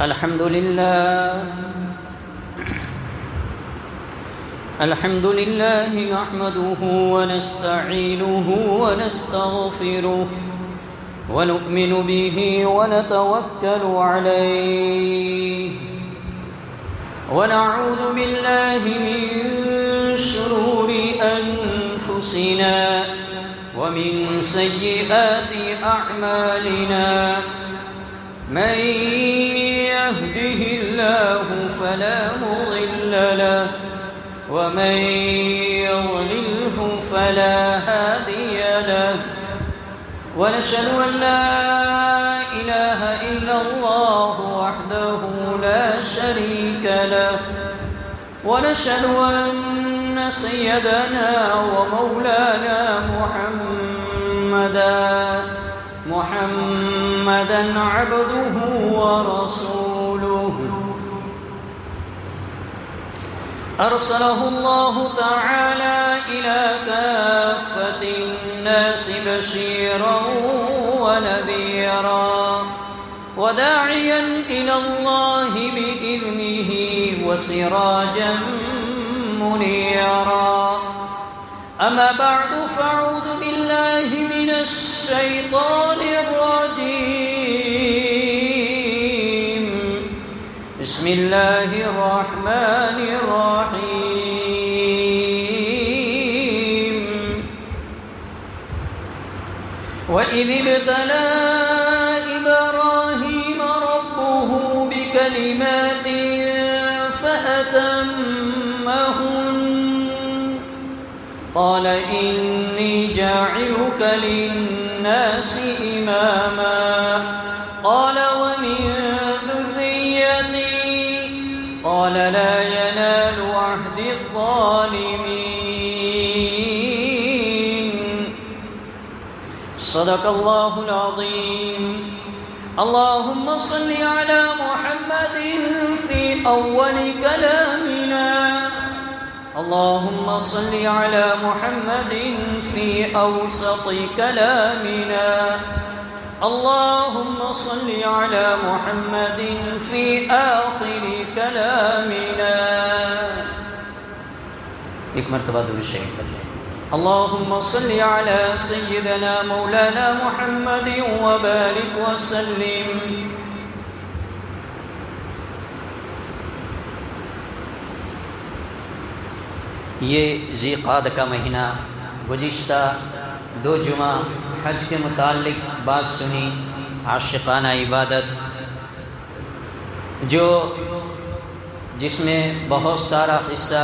الحمد لله نحمده ونستعينه ونستغفره ونؤمن به ونتوكل عليه ونعوذ بالله من شرور أنفسنا ومن سيئات أعمالنا من يهده الله فلا مضل له ومن يضلله فلا هادي له ونشهد أن لا إله إلا الله وحده لا شريك له ونشهد أن سيدنا ومولانا محمدا عبده ورسوله أرسله الله تعالى إلى كافة الناس بشيرا ونذيرا وداعيا إلى الله بإذنه وسراجا منيرا أما بعد فأعوذ بالله من الشيطان الرجيم بسم الله الرحمن الرحيم وإذ ابتلى إبراهيم ربه بكلمات فأتمهن قال إني جاعلك للناس إماما قال ومن ذريتي قال لا ينال عهد الظالمين صدق الله العظيم اللهم صل على محمد في أول كلامنا اللهم صل على محمد في أوسط كلامنا اللهم صل على محمد في آخر كلامنا ایک مرتبہ درود شریف پڑھ لیں اللهم صل على سيدنا مولانا محمد وبارك وسلم یہ ذی قعدہ کا مہینہ گزشتہ 2 جمعہ حج کے متعلق بات سنی عاشقانہ عبادت جس میں بہت سارا حصہ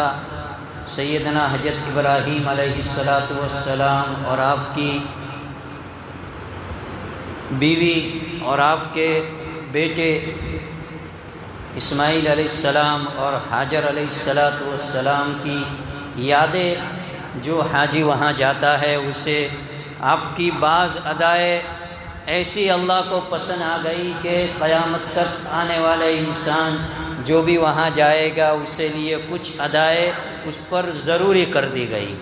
سیدنا حضرت ابراہیم علیہ السلام اور آپ کی بیوی اور آپ کے بیٹے اسماعیل علیہ السلام اور ہاجر علیہ السلام کی یادیں جو حاجی وہاں جاتا ہے اسے آپ کی بعض ادائیں ایسی اللہ کو پسند آ گئی کہ قیامت تک آنے والے انسان جو بھی وہاں جائے گا اس سے لیے کچھ ادائیں اس پر ضروری کر دی گئی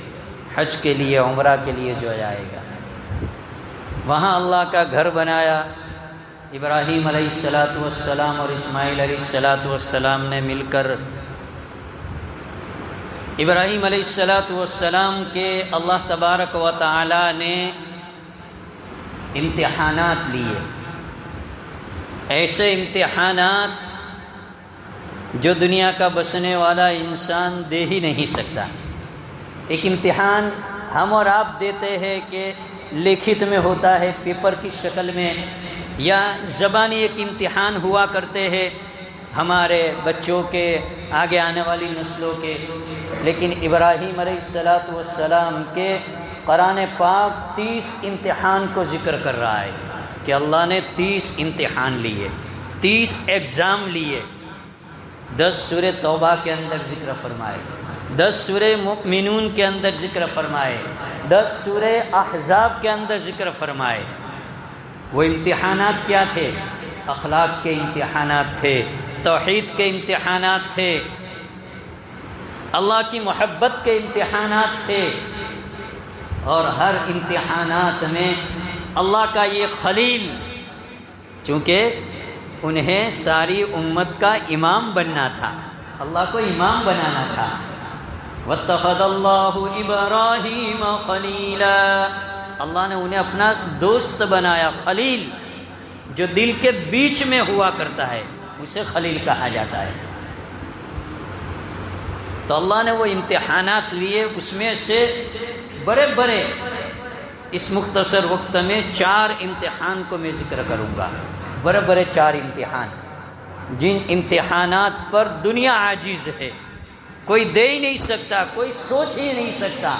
حج کے لیے عمرہ کے لیے جو جائے گا وہاں اللہ کا گھر بنایا ابراہیم علیہ السلام اور اسماعیل علیہ السلام نے مل کر ابراہیم علیہ السلام کے اللہ تبارک و تعالی نے امتحانات لیے ایسے امتحانات جو دنیا کا بسنے والا انسان دے ہی نہیں سکتا ایک امتحان ہم اور آپ دیتے ہیں کہ لکھت میں ہوتا ہے پیپر کی شکل میں یا زبانی ایک امتحان ہوا کرتے ہیں ہمارے بچوں کے آگے آنے والی نسلوں کے لیکن ابراہیم علیہ السلام کے قرآن پاک 30 امتحان کو ذکر کر رہا ہے کہ اللہ نے 30 امتحان لیے 30 ایگزام لیے 10 سورہ توبہ کے اندر ذکر فرمائے 10 سورہ مؤمنون کے اندر ذکر فرمائے 10 سورہ احزاب کے اندر ذکر فرمائے وہ امتحانات کیا تھے اخلاق کے امتحانات تھے توحید کے امتحانات تھے اللہ کی محبت کے امتحانات تھے اور ہر امتحانات میں اللہ کا یہ خلیل چونکہ انہیں ساری امت کا امام بننا تھا، اللہ کو امام بنانا تھا۔ واتخذ اللہ ابراہیم خلیلا، اللہ نے انہیں اپنا دوست بنایا، خلیل، جو دل کے بیچ میں ہوا کرتا ہے اسے خلیل کہا جاتا ہے۔ تو اللہ نے وہ امتحانات لیے، اس میں سے بڑے بڑے، اس مختصر وقت میں 4 امتحان کو میں ذکر کروں گا، بڑے بڑے 4 امتحان، جن امتحانات پر دنیا عاجز ہے، کوئی دے ہی نہیں سکتا، کوئی سوچ ہی نہیں سکتا۔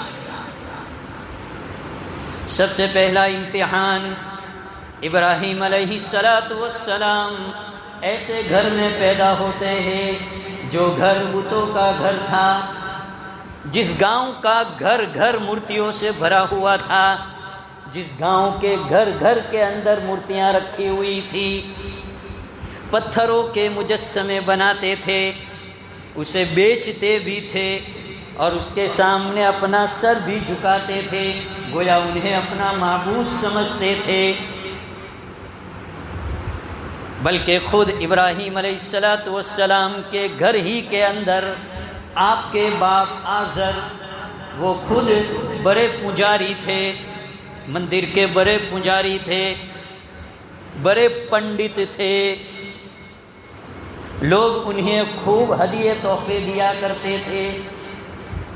سب سے پہلا امتحان، ابراہیم علیہ السلام ایسے گھر میں پیدا ہوتے ہیں جو گھر بتوں کا گھر تھا، جس گاؤں کا گھر گھر مورتیوں سے بھرا ہوا تھا، جس گاؤں کے گھر گھر کے اندر مورتیاں رکھی ہوئی تھی، پتھروں کے مجسمے بناتے تھے، اسے بیچتے بھی تھے اور اس کے سامنے اپنا سر بھی جھکاتے تھے، گویا انہیں اپنا معبود سمجھتے تھے۔ بلکہ خود ابراہیم علیہ السلام کے گھر ہی کے اندر آپ کے باپ آزر، وہ خود بڑے پجاری تھے، مندر کے بڑے پجاری تھے، بڑے پنڈت تھے، لوگ انہیں خوب ہدیے تحفے دیا کرتے تھے،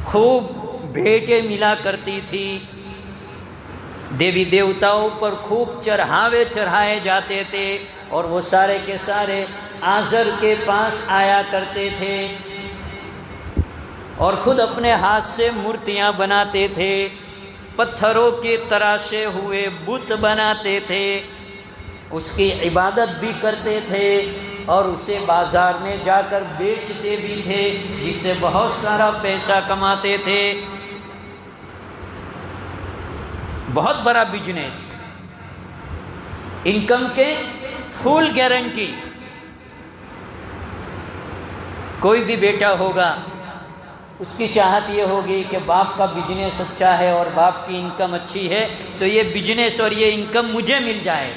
خوب بھیٹیں ملا کرتی تھی، دیوی دیوتاؤں پر خوب چڑھاوے چڑھائے جاتے تھے، اور وہ سارے کے سارے آزر کے پاس آیا کرتے تھے اور خود اپنے ہاتھ سے مورتیاں بناتے تھے، پتھروں کے تراشے ہوئے بت بناتے تھے، اس کی عبادت بھی کرتے تھے اور اسے بازار میں جا کر بیچتے بھی تھے، جس سے بہت سارا پیسہ کماتے تھے۔ بہت بڑا بزنس، انکم کے فل گارنٹی۔ کوئی بھی بیٹا ہوگا اس کی چاہت یہ ہوگی کہ باپ کا بزنس اچھا ہے اور باپ کی انکم اچھی ہے تو یہ بزنس اور یہ انکم مجھے مل جائے۔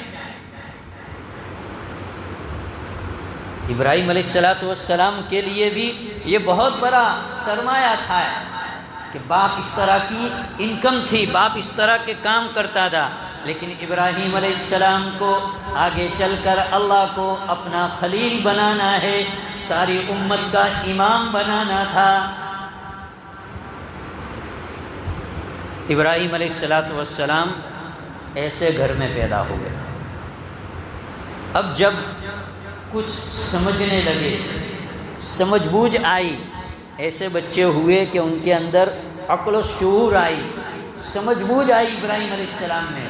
ابراہیم علیہ السلام کے لیے بھی یہ بہت بڑا سرمایہ تھا کہ باپ اس طرح کی انکم تھی، باپ اس طرح کے کام کرتا تھا، لیکن ابراہیم علیہ السلام کو آگے چل کر اللہ کو اپنا خلیل بنانا ہے، ساری امت کا امام بنانا تھا۔ ابراہیم علیہ السلام ایسے گھر میں پیدا ہوئے۔ اب جب کچھ سمجھنے لگے، سمجھ بوجھ آئی، ایسے بچے ہوئے کہ ان کے اندر عقل و شعور آئی، سمجھ بوجھ آئی ابراہیم علیہ السلام میں،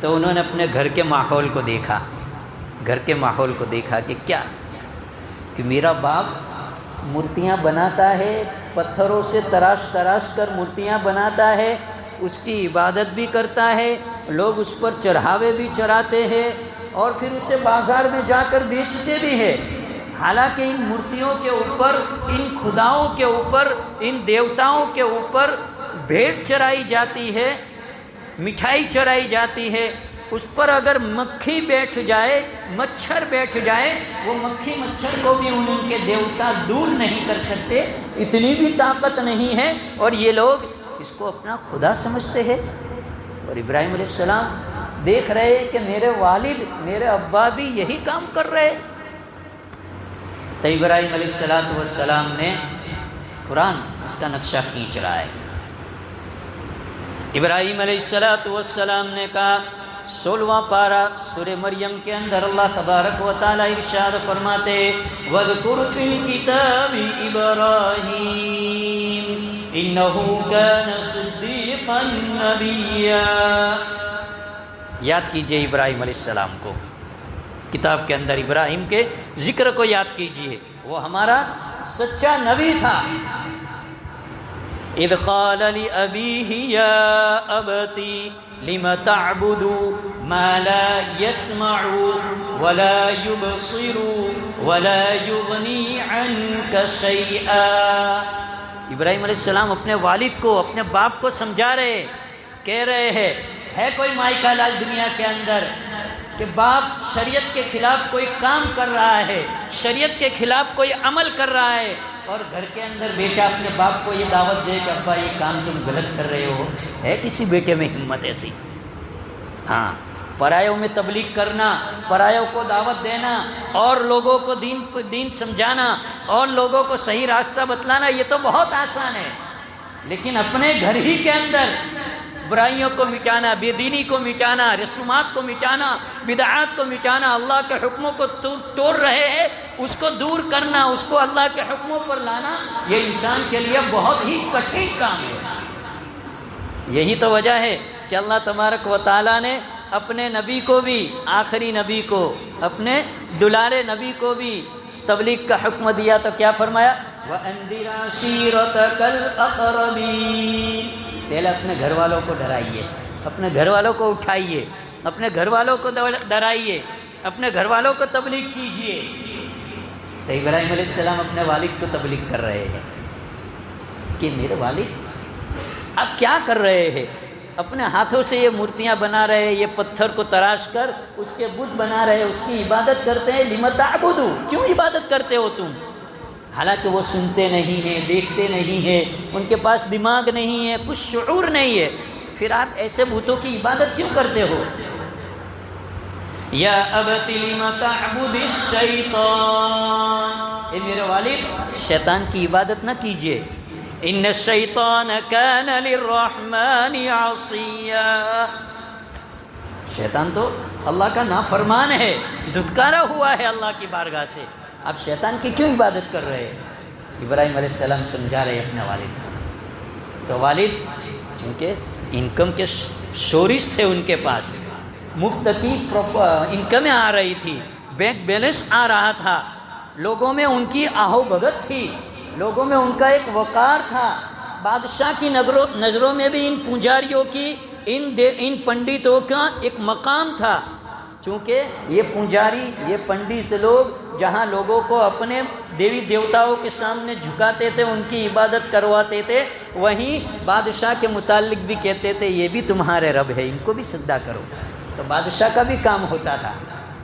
تو انہوں نے اپنے گھر کے ماحول کو دیکھا، گھر کے ماحول کو دیکھا کہ کیا کہ میرا باپ مورتیاں بناتا ہے، پتھروں سے تراش کر مورتیاں بناتا ہے، اس کی عبادت بھی کرتا ہے، لوگ اس پر چڑھاوے بھی چڑھاتے ہیں اور پھر اسے بازار میں جا کر بیچتے بھی ہے۔ حالانکہ ان مورتیوں کے اوپر، ان خداؤں کے اوپر، ان دیوتاؤں کے اوپر بھیٹ چڑھائی جاتی ہے، مٹھائی چڑھائی جاتی ہے، اس پر اگر مکھی بیٹھ جائے، مچھر بیٹھ جائے، وہ مکھی مچھر کو بھی ان کے دیوتا دور نہیں کر سکتے، اتنی بھی طاقت نہیں ہے، اور یہ لوگ اس کو اپنا خدا سمجھتے ہیں۔ اور ابراہیم علیہ السلام دیکھ رہے کہ میرے والد، میرے ابا بھی یہی کام کر رہے۔ تو ابراہیم علیہ السلام نے، قرآن اس کا نقشہ کھینچ رہا ہے، ابراہیم علیہ السلام نے کہا، 16واں پارہ سورہ مریم کے اندر اللہ تبارک و تعالی ارشاد فرماتے، وَاذْكُرْ فِي الْكِتَابِ إِبْرَاهِيمَ إِنَّهُ كَانَ صِدِّيقًا نَبِيًّا۔ یاد کیجئے ابراہیم علیہ السلام کو، کتاب کے اندر ابراہیم کے ذکر کو یاد کیجئے، وہ ہمارا سچا نبی تھا۔ اذ قال لأبيه يا أبتي لم تعبد ما لا يسمع ولا يبصر ولا يغني عنك شيئا۔ ابراہیم علیہ السلام اپنے والد کو، اپنے باپ کو سمجھا رہے، کہہ رہے ہیں، ہے کوئی مائی کا علاج دنیا کے اندر کہ باپ شریعت کے خلاف کوئی کام کر رہا ہے، شریعت کے خلاف کوئی عمل کر رہا ہے، اور گھر کے اندر بیٹا اپنے باپ کو یہ دعوت دے کہ ابا یہ کام تم غلط کر رہے ہو، ہے کسی بیٹے میں ہمت ایسی؟ ہاں، پرایوں میں تبلیغ کرنا، پرایوں کو دعوت دینا، اور لوگوں کو دین سمجھانا، اور لوگوں کو صحیح راستہ بتلانا، یہ تو بہت آسان ہے، لیکن اپنے گھر ہی کے اندر برائیوں کو مٹانا، بے دینی کو مٹانا، رسومات کو مٹانا، بدعات کو مٹانا، اللہ کے حکموں کو توڑ رہے ہیں اس کو دور کرنا، اس کو اللہ کے حکموں پر لانا، یہ انسان کے لیے بہت ہی کٹھن کام ہے۔ یہی تو وجہ ہے کہ اللہ تبارک و تعالیٰ نے اپنے نبی کو بھی، آخری نبی کو، اپنے دلارے نبی کو بھی تبلیغ کا حکم دیا تو کیا فرمایا؟ وَأَنذِرْ عَشِيرَتَكَ الْأَقْرَبِينَ۔ پہلے اپنے گھر والوں کو ڈرائیے، اپنے گھر والوں کو اٹھائیے، اپنے گھر والوں کو ڈرائیے، اپنے گھر والوں کو تبلیغ کیجئے۔ تو ابراہیم علیہ السلام اپنے والد کو تبلیغ کر رہے ہیں کہ میرے والد آپ کیا کر رہے ہیں؟ اپنے ہاتھوں سے یہ مورتیاں بنا رہے ہیں، یہ پتھر کو تراش کر اس کے بت بنا رہے ہیں، اس کی عبادت کرتے ہیں۔ لِمَ تَعْبُدُ، کیوں عبادت کرتے ہو تم؟ حالانکہ وہ سنتے نہیں ہیں، دیکھتے نہیں ہیں، ان کے پاس دماغ نہیں ہے، کچھ شعور نہیں ہے، پھر آپ ایسے بتوں کی عبادت کیوں کرتے ہو؟ یا ابت لم تعبد الشیطان، اے میرے والد شیطان کی عبادت نہ کیجیے، ان الشیطان کان للرحمن عصیا، شیطان تو اللہ کا نافرمان ہے، دھتکارا ہوا ہے اللہ کی بارگاہ سے، آپ شیطان کی کیوں عبادت کر رہے ہیں؟ ابراہیم علیہ السلام سمجھا رہے اپنے والد کو۔ تو والد چونکہ انکم کے سورس تھے ان کے پاس، مفت کی انکمیں آ رہی تھی، بینک بیلنس آ رہا تھا، لوگوں میں ان کی آہو بھگت تھی، لوگوں میں ان کا ایک وقار تھا، بادشاہ کی نظروں میں بھی ان پجاریوں کی، ان پنڈتوں کا ایک مقام تھا، چونکہ یہ پجاری، یہ پنڈت لوگ جہاں لوگوں کو اپنے دیوی دیوتاؤں کے سامنے جھکاتے تھے، ان کی عبادت کرواتے تھے، وہیں بادشاہ کے متعلق بھی کہتے تھے یہ بھی تمہارے رب ہے، ان کو بھی سجدہ کرو، تو بادشاہ کا بھی کام ہوتا تھا،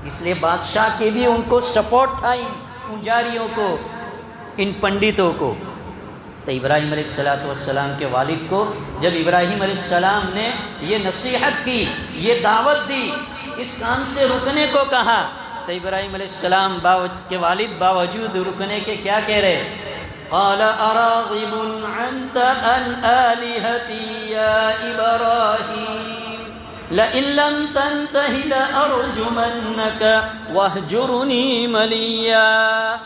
اس لیے بادشاہ کے بھی ان کو سپورٹ تھا، ان پجاریوں کو، ان پنڈتوں کو۔ تو ابراہیم علیہ السلام کے والد کو جب ابراہیم علیہ السلام نے یہ نصیحت کی، یہ دعوت دی، اس کام سے رکنے کو کہا، تو ابراہیم علیہ السلام کے والد باوجود رکنے کے کیا کہہ رہے؟ قال اراغب انت عن آلهتي يا ابراہیم لئن لم تنته لارجمنك واہجرنی ملیا۔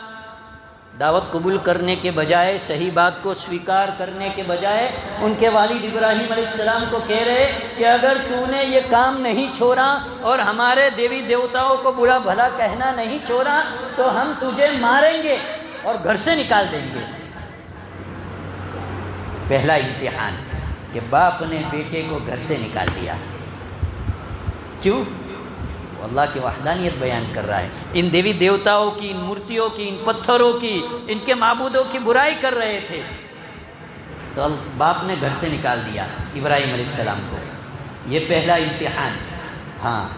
دعوت قبول کرنے کے بجائے، صحیح بات کو سویکار کرنے کے بجائے، ان کے والد ابراہیم علیہ السلام کو کہہ رہے کہ اگر تو نے یہ کام نہیں چھوڑا اور ہمارے دیوی دیوتاؤں کو برا بھلا کہنا نہیں چھوڑا تو ہم تجھے ماریں گے اور گھر سے نکال دیں گے۔ پہلا امتحان کہ باپ نے بیٹے کو گھر سے نکال دیا، کیوں؟ اللہ کی وحدانیت بیان کر رہا ہے، ان دیوی دیوتاؤں کی، ان مورتیوں کی، ان پتھروں کی، ان کے معبودوں کی برائی کر رہے تھے، تو باپ نے گھر سے نکال دیا ابراہیم علیہ السلام کو، یہ پہلا امتحان۔ ہاں،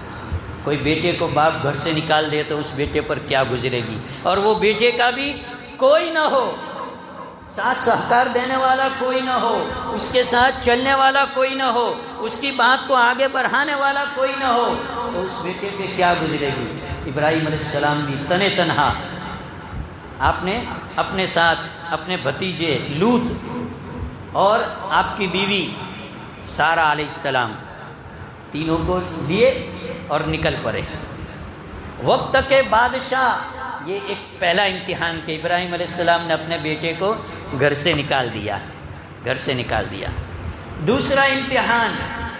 کوئی بیٹے کو باپ گھر سے نکال دے تو اس بیٹے پر کیا گزرے گی، اور وہ بیٹے کا بھی کوئی نہ ہو، ساتھ سہکار دینے والا کوئی نہ ہو، اس کے ساتھ چلنے والا کوئی نہ ہو، اس کی بات کو آگے بڑھانے والا کوئی نہ ہو، تو اس بیٹے پہ کیا گزرے گی۔ ابراہیم علیہ السلام بھی تنے تنہا، آپ نے اپنے ساتھ اپنے بھتیجے لوط اور آپ کی بیوی سارہ علیہ السلام تینوں کو لیے اور نکل پڑے۔ وقت کے بادشاہ، یہ ایک پہلا امتحان کہ ابراہیم علیہ السلام نے اپنے بیٹے کو گھر سے نکال دیا، گھر سے نکال دیا۔ دوسرا امتحان،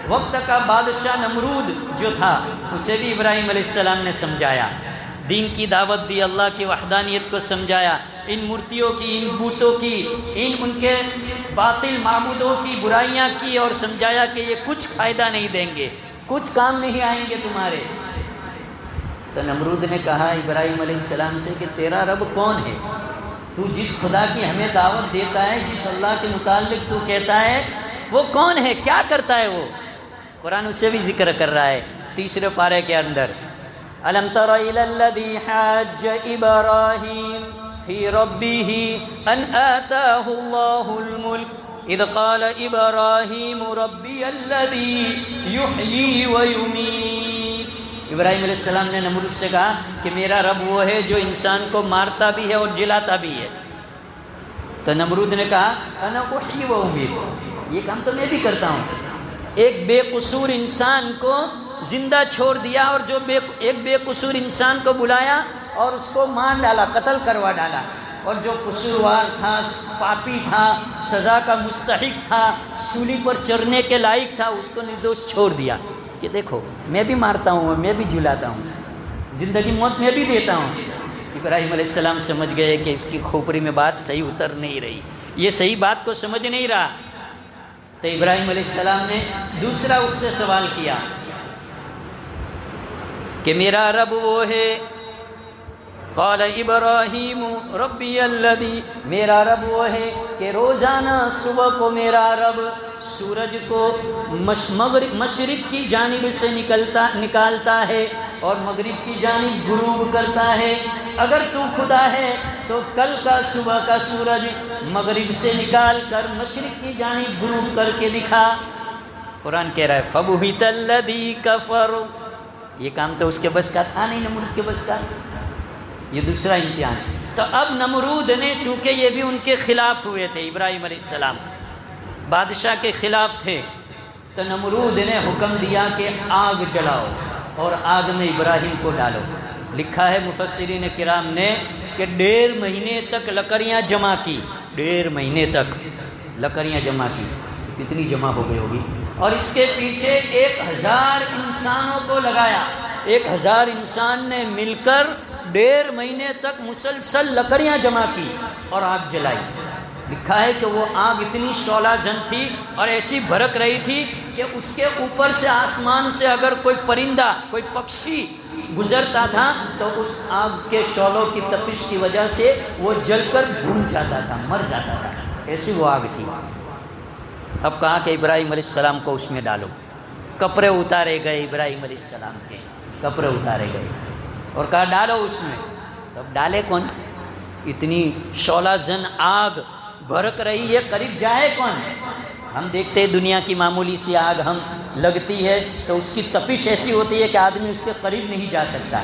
وقت کا بادشاہ نمرود جو تھا، اسے بھی ابراہیم علیہ السلام نے سمجھایا، دین کی دعوت دی، اللہ کی وحدانیت کو سمجھایا، ان مورتیوں کی، ان بتوں کی، ان کے باطل معبودوں کی برائیاں کی، اور سمجھایا کہ یہ کچھ فائدہ نہیں دیں گے، کچھ کام نہیں آئیں گے تمہارے۔ تو نمرود نے کہا ابراہیم علیہ السلام سے کہ تیرا رب کون ہے؟ تو جس خدا کی ہمیں دعوت دیتا ہے، جس اللہ کے متعلق تو کہتا ہے، وہ کون ہے؟ کیا کرتا ہے وہ؟ قرآن اسے بھی ذکر کر رہا ہے 3 پارے کے اندر الم تر الی الذی حاج ابراہیم فی ربہ ان آتاہ اللہ الملک اذ قال ابراہیم ربی الذی یحیی ویمیت۔ ابراہیم علیہ السلام نے نمرود سے کہا کہ میرا رب وہ ہے جو انسان کو مارتا بھی ہے اور جلاتا بھی ہے۔ تو نمرود نے کہا انا احیی و امیت، یہ کام تو میں بھی کرتا ہوں۔ ایک بے قصور انسان کو زندہ چھوڑ دیا، اور جو ایک بے قصور انسان کو بلایا اور اس کو مار ڈالا، قتل کروا ڈالا، اور جو قصوروار تھا، پاپی تھا، سزا کا مستحق تھا، سولی پر چڑھنے کے لائق تھا، اس کو نردوش چھوڑ دیا کہ دیکھو میں بھی مارتا ہوں، میں بھی جلاتا ہوں، زندگی موت میں بھی دیتا ہوں۔ ابراہیم علیہ السلام سمجھ گئے کہ اس کی کھوپڑی میں بات صحیح اتر نہیں رہی، یہ صحیح بات کو سمجھ نہیں رہا۔ تو ابراہیم علیہ السلام نے دوسرا اس سے سوال کیا کہ میرا رب وہ ہے، قال ابراہیم ربی الذی، میرا رب وہ ہے کہ روزانہ صبح کو میرا رب سورج کو مشرق کی جانب سے نکالتا ہے اور مغرب کی جانب غروب کرتا ہے۔ اگر تو خدا ہے تو کل کا صبح کا سورج مغرب سے نکال کر مشرق کی جانب غروب کر کے دکھا۔ قرآن کہہ رہا ہے فَبُهِتَ الَّذِي كَفَرُ، یہ کام تو اس کے بس کا تھا نہیں، نمرود کے بس کا۔ یہ دوسرا امتحان۔ تو اب نمرود نے، چونکہ یہ بھی ان کے خلاف ہوئے تھے، ابراہیم علیہ السلام بادشاہ کے خلاف تھے، تو نمرود نے حکم دیا کہ آگ جلاؤ اور آگ میں ابراہیم کو ڈالو۔ لکھا ہے مفسرین کرام نے کہ 1.5 مہینے تک لکڑیاں جمع کی، 1.5 مہینے تک لکڑیاں جمع کی، کتنی جمع ہو گئی ہوگی، اور اس کے پیچھے 1000 انسانوں کو لگایا، 1000 انسان نے مل کر 1.5 مہینے تک مسلسل لکڑیاں جمع کی اور آگ جلائی۔ لکھا ہے کہ وہ آگ اتنی شعلہ زن تھی اور ایسی بھڑک رہی تھی کہ اس کے اوپر سے آسمان سے اگر کوئی پرندہ، کوئی پکشی گزرتا تھا تو اس آگ کے شعلوں کی تپش کی وجہ سے وہ جل کر بھون جاتا تھا، مر جاتا تھا، ایسی وہ آگ تھی۔ اب کہا کہ ابراہیم علیہ السلام کو اس میں ڈالو۔ کپڑے اتارے گئے ابراہیم علیہ السلام کے، کپڑے اتارے گئے اور کہا ڈالو اس میں۔ تب ڈالے کون؟ اتنی شعلہ زن آگ بھڑک رہی ہے، قریب جائے کون؟ ہم دیکھتے ہیں دنیا کی معمولی سی آگ ہم لگتی ہے تو اس کی تپش ایسی ہوتی ہے کہ آدمی اس کے قریب نہیں جا سکتا۔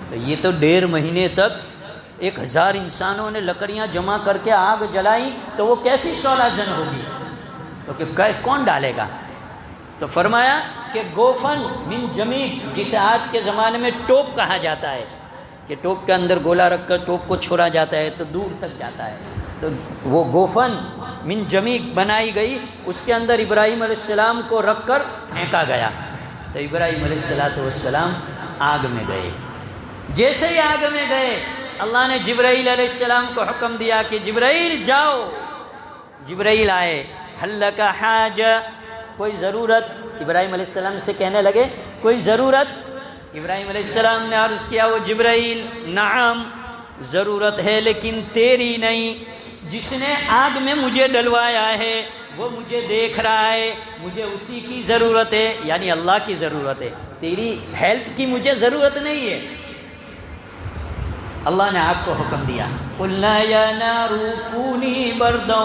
تو یہ تو 1.5 مہینے تک 1000 انسانوں نے لکڑیاں جمع کر کے آگ جلائی، تو وہ کیسی شعلہ زن ہوگی؟ تو کہ کون ڈالے گا؟ تو فرمایا کہ گوفن من جمیق، جسے آج کے زمانے میں ٹوپ کہا جاتا ہے، کہ ٹوپ کے اندر گولا رکھ کر ٹوپ کو چھوڑا جاتا ہے تو دور تک جاتا ہے، تو وہ گوفن من جمیق بنائی گئی، اس کے اندر ابراہیم علیہ السلام کو رکھ کر پھینکا گیا۔ تو ابراہیم علیہ السلام آگ میں گئے۔ جیسے ہی آگ میں گئے، اللہ نے جبرائیل علیہ السلام کو حکم دیا کہ جبرائیل جاؤ۔ جبرائیل آئے، حل لک حاجہ، کوئی ضرورت؟ ابراہیم علیہ السلام سے کہنے لگے کوئی ضرورت؟ ابراہیم علیہ السلام نے عرض کیا وہ جبرائیل نعم ضرورت ہے، لیکن تیری نہیں، جس نے آگ میں مجھے ڈلوایا ہے وہ مجھے دیکھ رہا ہے، مجھے اسی کی ضرورت ہے، یعنی اللہ کی ضرورت ہے، تیری ہیلپ کی مجھے ضرورت نہیں ہے۔ اللہ نے آگ کو حکم دیا، قلنا یا نار کونی بردا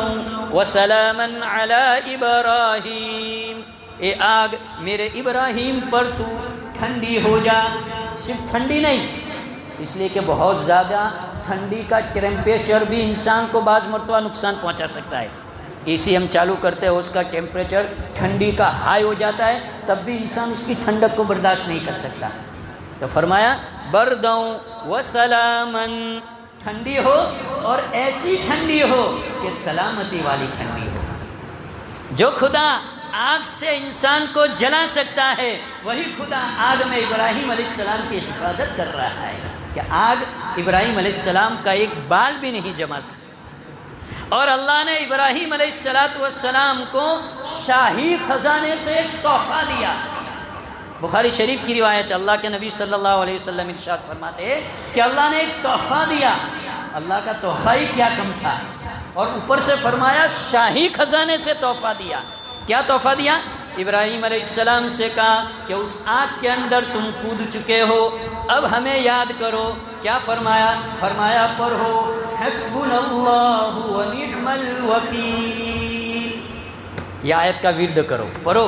وسلاما علی ابراہیم، اے آگ میرے ابراہیم پر تو ٹھنڈی ہو جا۔ صرف ٹھنڈی نہیں، اس لیے کہ بہت زیادہ ٹھنڈی کا ٹیمپریچر بھی انسان کو بعض مرتبہ نقصان پہنچا سکتا ہے۔ اے سی ہم چالو کرتے ہیں، اس کا ٹیمپریچر ٹھنڈی کا ہائی ہو جاتا ہے، تب بھی انسان اس کی ٹھنڈک کو برداشت نہیں کر سکتا۔ تو فرمایا بردوں وسلامن، ٹھنڈی ہو اور ایسی ٹھنڈی ہو کہ سلامتی والی ٹھنڈی ہو۔ جو خدا آگ سے انسان کو جلا سکتا ہے وہی خدا آگ میں ابراہیم علیہ السلام کی حفاظت کر رہا ہے کہ آگ ابراہیم علیہ السلام کا ایک بال بھی نہیں جما سکتا۔ اور اللہ نے ابراہیم علیہ السلام کو شاہی خزانے سے ایک تحفہ دیا۔ بخاری شریف کی روایت، اللہ کے نبی صلی اللہ علیہ وسلم ارشاد فرماتے ہیں کہ اللہ نے ایک تحفہ دیا، اللہ کا تحفہ ہی کیا کم تھا، اور اوپر سے فرمایا شاہی خزانے سے تحفہ دیا۔ کیا تحفہ دیا؟ ابراہیم علیہ السلام سے کہا کہ اس آگ کے اندر تم کود چکے ہو، اب ہمیں یاد کرو۔ کیا فرمایا؟ فرمایا پڑھو حسبنا اللہ ونعم الوکیل، یہ آیت کا ورد کرو، پڑھو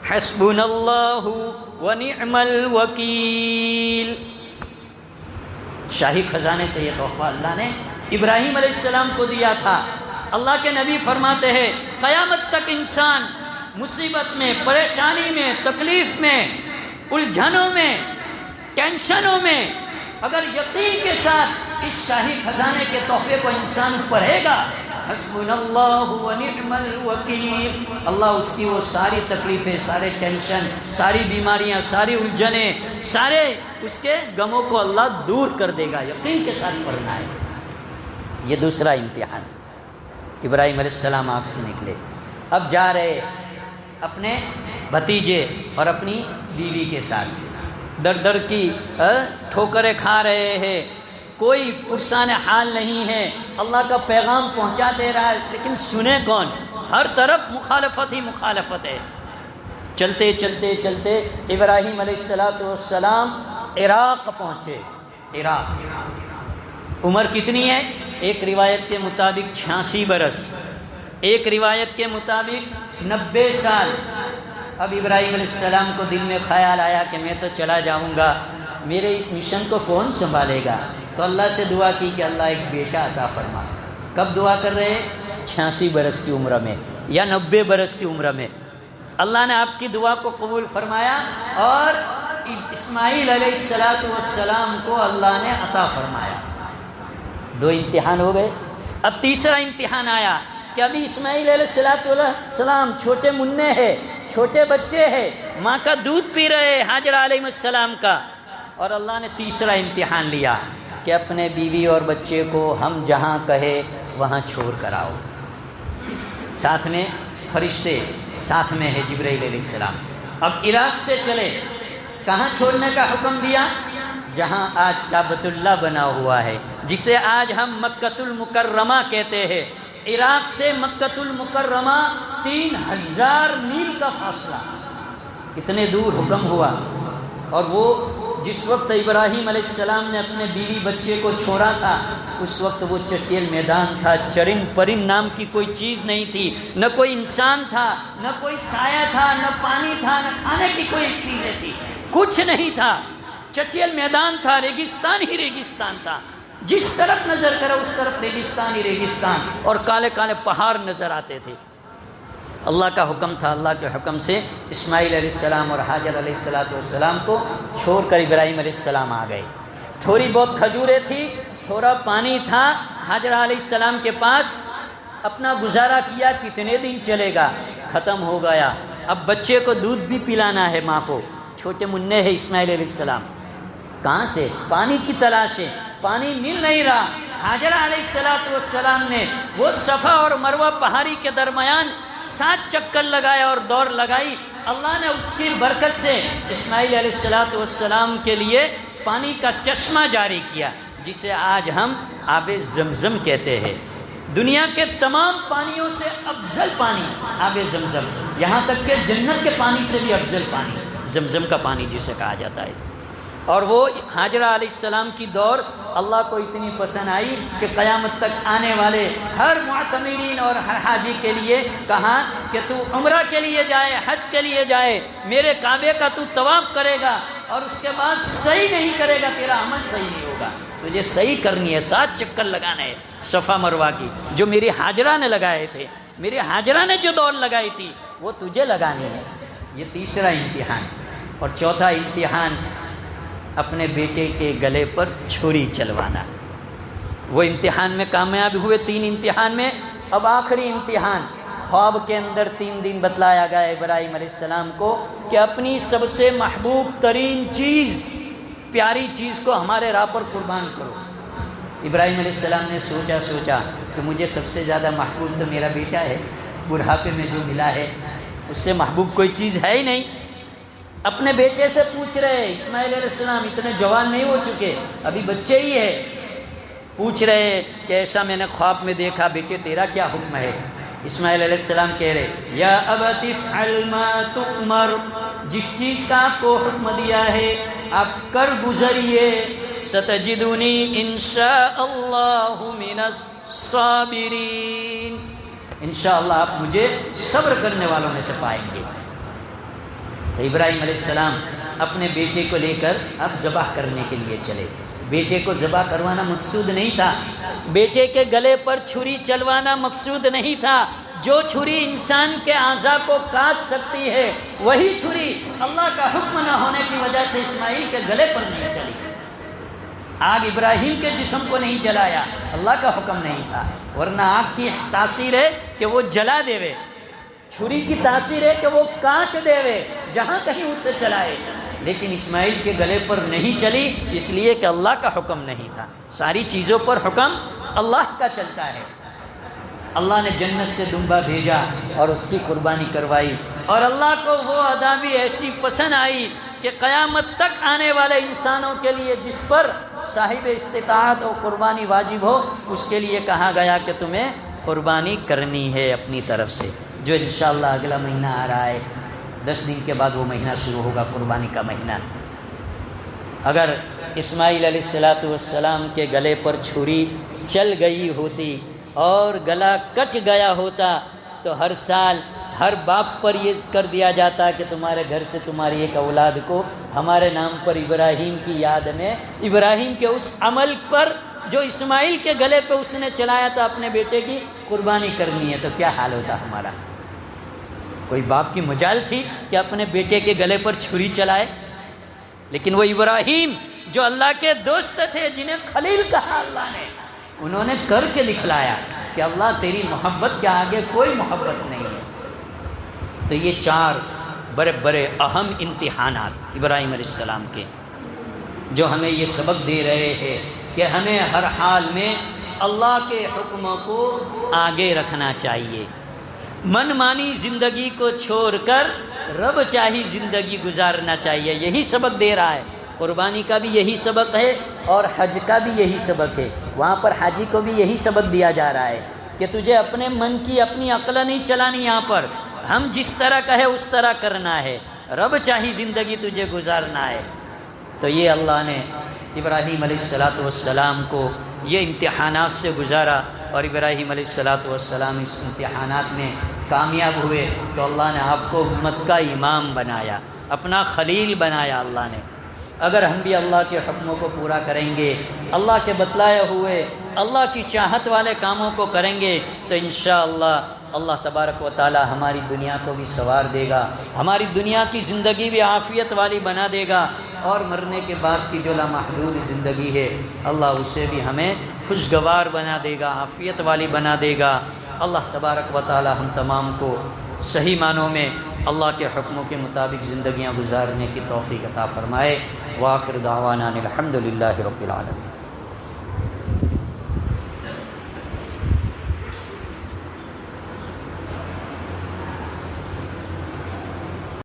حسبنا اللہ ونعم الوکیل۔ شاہی خزانے سے یہ تحفہ اللہ نے ابراہیم علیہ السلام کو دیا تھا۔ اللہ کے نبی فرماتے ہیں قیامت تک انسان مصیبت میں، پریشانی میں، تکلیف میں، الجھنوں میں، ٹینشنوں میں، اگر یقین کے ساتھ اس شاہی خزانے کے تحفے کو انسان پڑھے گا، حسبنا اللہ ونعم الوکیل، اللہ اس کی وہ ساری تکلیفیں، سارے ٹینشن، ساری بیماریاں، ساری الجھنیں، سارے اس کے غموں کو اللہ دور کر دے گا۔ یقین کے ساتھ پڑھنا ہے۔ یہ دوسرا امتحان، ابراہیم علیہ السلام آپ سے نکلے، اب جا رہے اپنے بھتیجے اور اپنی بیوی کے ساتھ، در در کی ٹھوکریں کھا رہے ہیں، کوئی پرسان حال نہیں ہے، اللہ کا پیغام پہنچا دے رہا ہے، لیکن سنے کون؟ ہر طرف مخالفت ہی مخالفت ہے۔ چلتے چلتے چلتے ابراہیم علیہ السلام عراق پہنچے۔ عراق عمر کتنی ہے؟ ایک روایت کے مطابق 86 برس، ایک روایت کے مطابق 90 سال۔ اب ابراہیم علیہ السلام کو دل میں خیال آیا کہ میں تو چلا جاؤں گا، میرے اس مشن کو کون سنبھالے گا؟ تو اللہ سے دعا کی کہ اللہ ایک بیٹا عطا فرما۔ کب دعا کر رہے ہیں؟ 86 برس کی عمر میں یا 90 برس کی عمر میں۔ اللہ نے آپ کی دعا کو قبول فرمایا اور اسماعیل علیہ السلام کو اللہ نے عطا فرمایا۔ 2 امتحان ہو گئے۔ اب تیسرا امتحان آیا کہ ابھی اسماعیل علیہ السلام چھوٹے منع ہے، چھوٹے بچے ہیں، ماں کا دودھ پی رہے ہیں، ہاجرہ علیہ السلام کا، اور اللہ نے تیسرا امتحان لیا کہ اپنے بیوی اور بچے کو ہم جہاں کہے وہاں چھوڑ کر آؤ۔ ساتھ میں فرشتے، ساتھ میں ہے جبرائیل علیہ السلام۔ اب عراق سے چلے، کہاں چھوڑنے کا حکم دیا؟ جہاں آج کعبۃ اللہ بنا ہوا ہے، جسے آج ہم مکۃ المکرمہ کہتے ہیں۔ عراق سے مکۃ المکرمہ 3000 میل کا فاصلہ، اتنے دور حکم ہوا۔ اور وہ جس وقت ابراہیم علیہ السلام نے اپنے بیوی بچے کو چھوڑا تھا، اس وقت وہ چٹیل میدان تھا، چرن پرن نام کی کوئی چیز نہیں تھی، نہ کوئی انسان تھا، نہ کوئی سایہ تھا، نہ پانی تھا، نہ کھانے کی کوئی چیزیں تھی، کچھ نہیں تھا، چٹیل میدان تھا، ریگستان ہی ریگستان تھا، جس طرف نظر کرو اس طرف ریگستان ہی ریگستان، اور کالے کالے پہاڑ نظر آتے تھے۔ اللہ کا حکم تھا، اللہ کے حکم سے اسماعیل علیہ السلام اور حاجر علیہ السلام کو چھوڑ کر ابراہیم علیہ السلام آ گئے۔ تھوڑی بہت کھجوریں تھی، تھوڑا پانی تھا حاجر علیہ السلام کے پاس، اپنا گزارا کیا، کتنے دن چلے گا، ختم ہو گیا۔ اب بچے کو دودھ بھی پلانا ہے ماں کو، چھوٹے منع ہے اسماعیل علیہ السلام، کہاں سے؟ پانی کی تلاش ہے، پانی مل نہیں رہا۔ حاجرہ علیہ السلام نے وہ صفا اور مروہ پہاڑی کے درمیان 7 چکر لگایا اور دوڑ لگائی۔ اللہ نے اس کی برکت سے اسماعیل علیہ السلام کے لیے پانی کا چشمہ جاری کیا، جسے آج ہم آب زمزم کہتے ہیں۔ دنیا کے تمام پانیوں سے افضل پانی آب زمزم، یہاں تک کہ جنت کے پانی سے بھی افضل پانی زمزم کا پانی جسے کہا جاتا ہے۔ اور وہ حاجرہ علیہ السلام کی دور اللہ کو اتنی پسند آئی کہ قیامت تک آنے والے ہر معتمرین اور ہر حاجی کے لیے کہا کہ تو عمرہ کے لیے جائے، حج کے لیے جائے، میرے کعبے کا تو طواف کرے گا اور اس کے بعد صحیح نہیں کرے گا، تیرا عمل صحیح نہیں ہوگا، تجھے صحیح کرنی ہے، 7 چکر لگانا ہے صفا مروہ کی، جو میری حاجرہ نے لگائے تھے، میری حاجرہ نے جو دوڑ لگائی تھی وہ تجھے لگانی ہے۔ یہ تیسرا امتحان۔ اور چوتھا امتحان اپنے بیٹے کے گلے پر چھری چلوانا۔ وہ امتحان میں کامیاب ہوئے 3 امتحان میں۔ اب آخری امتحان، خواب کے اندر 3 دن بتلایا گیا ابراہیم علیہ السلام کو کہ اپنی سب سے محبوب ترین چیز، پیاری چیز کو ہمارے راہ پر قربان کرو۔ ابراہیم علیہ السلام نے سوچا کہ مجھے سب سے زیادہ محبوب تو میرا بیٹا ہے، بڑھاپے میں جو ملا ہے اس سے محبوب کوئی چیز ہے ہی نہیں۔ اپنے بیٹے سے پوچھ رہے، اسماعیل علیہ السلام اتنے جوان نہیں ہو چکے، ابھی بچے ہی ہے، پوچھ رہے کہ ایسا میں نے خواب میں دیکھا، بیٹے تیرا کیا حکم ہے؟ اسماعیل علیہ السلام کہہ رہے یا ابت افعل ما تؤمر، جس چیز کا آپ کو حکم دیا ہے آپ کر گزریے، ستجدنی انشاء اللہ من الصابرین، انشاءاللہ آپ مجھے صبر کرنے والوں میں سے پائیں گے۔ تو ابراہیم علیہ السلام اپنے بیٹے کو لے کر اب ذبح کرنے کے لیے چلے۔ بیٹے کو ذبح کروانا مقصود نہیں تھا، بیٹے کے گلے پر چھری چلوانا مقصود نہیں تھا۔ جو چھری انسان کے اعضاء کو کاٹ سکتی ہے وہی چھری اللہ کا حکم نہ ہونے کی وجہ سے اسماعیل کے گلے پر نہیں چلی۔ آگ ابراہیم کے جسم کو نہیں جلایا، اللہ کا حکم نہیں تھا، ورنہ آگ کی تاثیر ہے کہ وہ جلا دے، چھری کی تاثیر ہے کہ وہ کاٹ دے جہاں کہیں اسے چلائے، لیکن اسماعیل کے گلے پر نہیں چلی اس لیے کہ اللہ کا حکم نہیں تھا۔ ساری چیزوں پر حکم اللہ کا چلتا ہے۔ اللہ نے جنت سے دمبا بھیجا اور اس کی قربانی کروائی، اور اللہ کو وہ ادا بھی ایسی پسند آئی کہ قیامت تک آنے والے انسانوں کے لیے جس پر صاحب استطاعت اور قربانی واجب ہو اس کے لیے کہا گیا کہ تمہیں قربانی کرنی ہے اپنی طرف سے، جو انشاءاللہ اگلا مہینہ آ رہا ہے، 10 دن کے بعد وہ مہینہ شروع ہوگا، قربانی کا مہینہ۔ اگر اسماعیل علیہ السلام کے گلے پر چھری چل گئی ہوتی اور گلا کٹ گیا ہوتا تو ہر سال ہر باپ پر یہ کر دیا جاتا کہ تمہارے گھر سے تمہاری ایک اولاد کو ہمارے نام پر ابراہیم کی یاد میں، ابراہیم کے اس عمل پر جو اسماعیل کے گلے پہ اس نے چلایا تھا اپنے بیٹے کی قربانی کرنی ہے، تو کیا حال ہوتا ہمارا؟ کوئی باپ کی مجال تھی کہ اپنے بیٹے کے گلے پر چھری چلائے؟ لیکن وہ ابراہیم جو اللہ کے دوست تھے، جنہیں خلیل کہا اللہ نے، انہوں نے کر کے دکھلایا کہ اللہ تیری محبت کے آگے کوئی محبت نہیں ہے۔ تو یہ 4 بڑے بڑے اہم امتحانات ابراہیم علیہ السلام کے، جو ہمیں یہ سبق دے رہے ہیں کہ ہمیں ہر حال میں اللہ کے حکموں کو آگے رکھنا چاہیے، من مانی زندگی کو چھوڑ کر رب چاہی زندگی گزارنا چاہیے۔ یہی سبق دے رہا ہے، قربانی کا بھی یہی سبق ہے اور حج کا بھی یہی سبق ہے۔ وہاں پر حاجی کو بھی یہی سبق دیا جا رہا ہے کہ تجھے اپنے من کی اپنی عقل نہیں چلانی، یہاں پر ہم جس طرح کہے اس طرح کرنا ہے، رب چاہی زندگی تجھے گزارنا ہے۔ تو یہ اللہ نے ابراہیم علیہ السلام کو یہ امتحانات سے گزارا، اور ابراہیم علیہ السلام اس امتحانات میں کامیاب ہوئے، تو اللہ نے آپ کو امت کا امام بنایا، اپنا خلیل بنایا اللہ نے۔ اگر ہم بھی اللہ کے حکموں کو پورا کریں گے، اللہ کے بتلائے ہوئے اللہ کی چاہت والے کاموں کو کریں گے، تو انشاءاللہ اللہ تبارک و تعالی ہماری دنیا کو بھی سنوار دے گا، ہماری دنیا کی زندگی بھی عافیت والی بنا دے گا، اور مرنے کے بعد کی جو لامحدود زندگی ہے اللہ اسے بھی ہمیں خوشگوار بنا دے گا، عافیت والی بنا دے گا۔ اللہ تبارک و تعالی ہم تمام کو صحیح معنوں میں اللہ کے حکموں کے مطابق زندگیاں گزارنے کی توفیق عطا فرمائے۔ وآخر دعوانا الحمد للہ رب العالمین۔